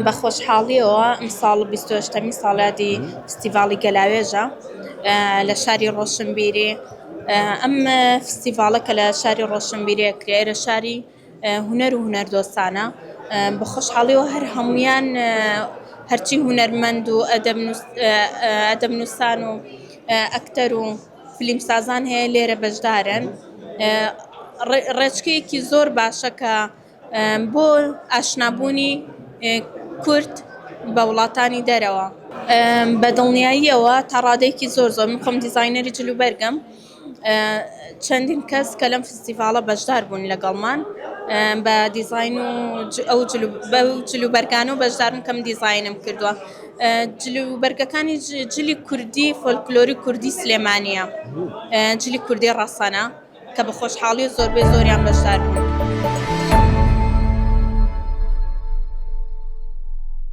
بە خۆشحاڵیەوە ئەمساڵ 28 ساڵیادی فستیڤاڵی گەلاوێژە لە شاری ڕۆشنبیری. ئەم فستیڤاڵە کە لە شاری ڕۆشنبیری ئەکرێ ئێرە شاری هونەر و هونەردۆستانە. بە خۆشحاڵیەوە هەر هەموویان هەرچی هونەرمەند و ئەدەبنووسان و ئەکتەر و فیلمسازان هەیە لێرە بەشدارن. ڕێچکەیەکی زۆر باشە کە بۆ ئاشنابوونی کورد بە وڵاتانی دەرەوە. بە دڵنیاییەوە تا ڕادەیەکی زۆر من خۆم دیزاینەری جلوبەرگم. چەندین کەس کە لەم فستیڤاڵە بەشدار بوون لەگەڵمان بە دیزاین و ئەو جلوبەرگانە و بەشدارن کەم دیزاینم کردووە. جلوبەرگەکانی جلی کوردی فۆلکلۆری کوردی سلێمانیە، جلی کوردی ڕەسەنە کە بە خۆشحاڵی و زۆربەی زۆریان بەشدار بوون.